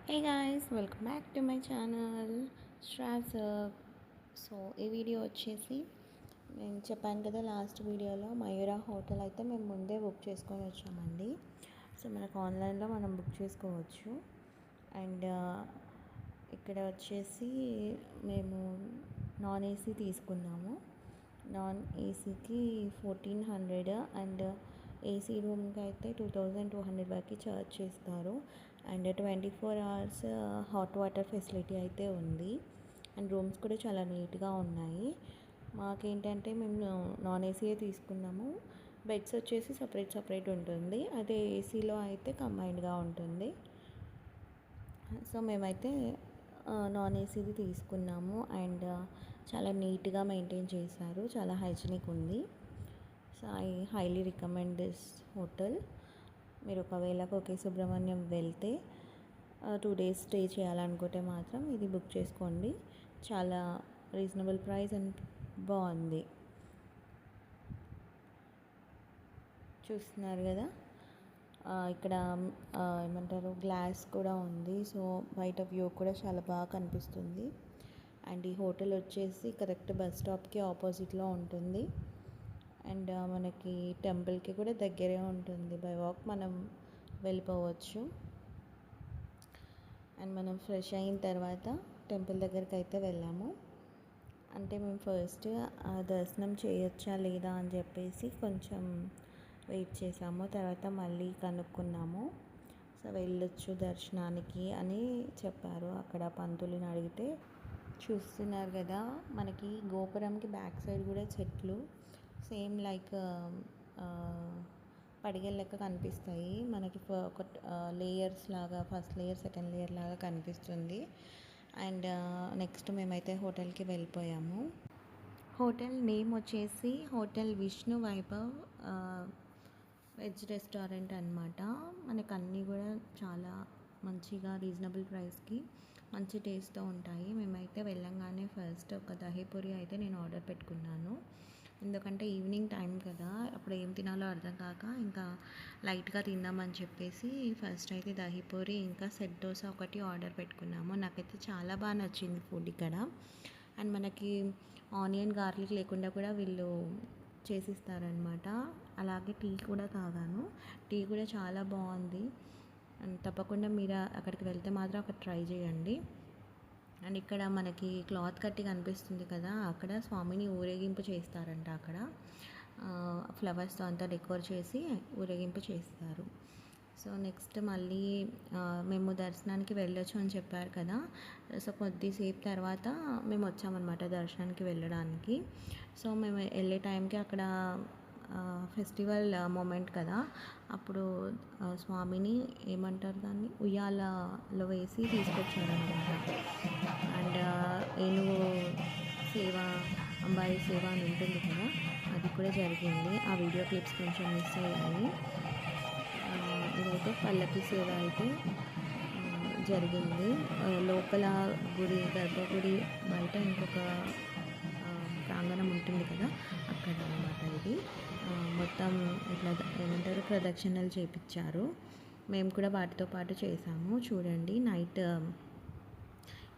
Hey guys, welcome back to my channel Stravs Up. So ఈ video వచ్చేసి నేను చెప్పాను కదా లాస్ట్ వీడియోలో మయూరా హోటల్ అయితే మేము ముందే బుక్ చేసుకొని వచ్చామండి. సో మనకు ఆన్లైన్లో మనం బుక్ చేసుకోవచ్చు. అండ్ ఇక్కడ వచ్చేసి మేము నాన్ ఏసీ తీసుకున్నాము. నాన్ ఏసీకి 1400 అండ్ ఏసీ రూమ్కి అయితే 2200 వరకు ఛార్జ్ చేస్తారు. And 24 hours hot water facility అయితే ఉంది. అండ్ రూమ్స్ కూడా చాలా నీట్గా ఉన్నాయి. మాకేంటంటే మేము నాన్ ఏసీయే తీసుకున్నాము. బెడ్స్ వచ్చేసి సపరేట్ ఉంటుంది. అదే ఏసీలో అయితే కంబైన్డ్గా ఉంటుంది. సో మేమైతే నాన్ ఏసీది తీసుకున్నాము. అండ్ చాలా నీట్గా మెయింటైన్ చేశారు, చాలా హైజీనిక్ ఉంది. So I highly recommend this hotel. మీరు ఒకవేళ కోకే సుబ్రహ్మణ్యం వెళ్తే 2 days స్టే చేయాలనుకుంటే మాత్రం ఇది బుక్ చేసుకోండి. చాలా రీజనబుల్ ప్రైస్ అండ్ బాగుంది. చూస్తున్నారు కదా, ఇక్కడ ఏమంటారు గ్లాస్ కూడా ఉంది. సో బయట వ్యూ కూడా చాలా బాగా కనిపిస్తుంది. అండ్ ఈ హోటల్ వచ్చేసి కరెక్ట్ బస్ స్టాప్కి ఆపోజిట్లో ఉంటుంది. అండ్ మనకి టెంపుల్కి కూడా దగ్గరే ఉంటుంది. బై వాక్ మనం వెళ్ళిపోవచ్చు. అండ్ మనం ఫ్రెష్ అయిన తర్వాత టెంపుల్ దగ్గరికి అయితే వెళ్ళాము. అంటే మేము ఫస్ట్ దర్శనం చేయొచ్చా లేదా అని చెప్పేసి కొంచెం వెయిట్ చేసాము. తర్వాత మళ్ళీ కనుక్కున్నాము. సో వెళ్ళొచ్చు దర్శనానికి అని చెప్పారు అక్కడ పంతులని అడిగితే. చూస్తున్నారు కదా, మనకి గోపురంకి బ్యాక్ సైడ్ కూడా చెట్లు సేమ్ లైక్ పడిగల లెక్క కనిపిస్తాయి మనకి. ఒక లేయర్స్ లాగా, ఫస్ట్ లేయర్ సెకండ్ లేయర్ లాగా కనిపిస్తుంది. అండ్ నెక్స్ట్ మేమైతే హోటల్కి వెళ్ళిపోయాము. హోటల్ నేమ్ వచ్చేసి hotel Vishnu Vaibhav veg restaurant అనమాట. మనకు అన్నీ కూడా చాలా మంచిగా రీజనబుల్ ప్రైస్కి మంచి టేస్ట్తో ఉంటాయి. మేమైతే వెళ్ళంగానే ఫస్ట్ ఒక దహీపూరి అయితే నేను ఆర్డర్ పెట్టుకున్నాను. ఎందుకంటే ఈవినింగ్ టైం కదా, అప్పుడు ఏం తినాలో అర్థం కాక ఇంకా లైట్గా తిందామని చెప్పేసి ఫస్ట్ అయితే దహీపూరి ఇంకా సెట్ దోశ ఒకటి ఆర్డర్ పెట్టుకున్నాము. నాకైతే చాలా బాగా నచ్చింది ఫుడ్ ఇక్కడ. అండ్ మనకి ఆనియన్ గార్లిక్ లేకుండా కూడా వీళ్ళు చేసిస్తారనమాట. అలాగే టీ కూడా తాగాను. టీ కూడా చాలా బాగుంది. అండ్ తప్పకుండా మీరు అక్కడికి వెళ్తే మాత్రం అక్కడ ట్రై చేయండి. అండ్ ఇక్కడ మనకి క్లాత్ కట్టి కనిపిస్తుంది కదా, అక్కడ స్వామిని ఊరేగింపు చేస్తారంట. అక్కడ ఫ్లవర్స్తో అంతా డెకోర్ చేసి ఊరేగింపు చేస్తారు. సో నెక్స్ట్ మళ్ళీ మేము దర్శనానికి వెళ్ళొచ్చు అని చెప్పారు కదా. సో కొద్దిసేపు తర్వాత మేము వచ్చామన్నమాట దర్శనానికి వెళ్ళడానికి. సో మేము వెళ్ళే టైంకి అక్కడ ఫెస్టివల్ మూమెంట్ కదా, అప్పుడు స్వామిని ఏమంటారు దాన్ని ఉయ్యాలలో వేసి తీసుకొచ్చారనమాట. అండ్ ఏనుగు సేవ, అంబాయి సేవ అని ఉంటుంది కదా, అది కూడా జరిగింది. ఆ వీడియో క్లిప్స్ కొంచెం మిస్ అయ్యాయి. ఇదైతే పల్లకి సేవ అయితే జరిగింది. లోపల గుడి గర్భగుడి బయట ఇంకొక ప్రాంగణం ఉంటుంది కదా, అక్కడ అన్నమాట ఇది. మొత్తం ఇట్లా ఏమంటారు ప్రదక్షిణలు చేయించారు. మేము కూడా వాటితో పాటు చేసాము. చూడండి నైట్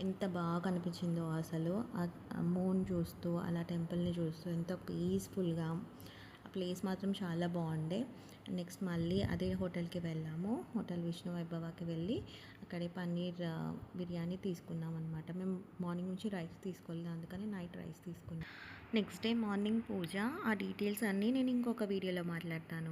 ఎంత బాగా కనిపించిందో అసలు. ఆ మూన్ చూస్తూ అలా టెంపుల్ని చూస్తూ ఎంతో పీస్ఫుల్గా. ఆ ప్లేస్ మాత్రం చాలా బాగుండే. నెక్స్ట్ మళ్ళీ అదే హోటల్కి వెళ్ళాము. హోటల్ విష్ణు వైభవాకి వెళ్ళి అక్కడే పన్నీర్ బిర్యానీ తీసుకున్నాం అనమాట. మేము మార్నింగ్ నుంచి రైస్ తీసుకోలేదు, అందుకని నైట్ రైస్ తీసుకున్నాం. నెక్స్ట్ డే మార్నింగ్ పూజ. ఆ డీటెయిల్స్ అన్నీ నేను ఇంకొక వీడియోలో మాట్లాడతాను.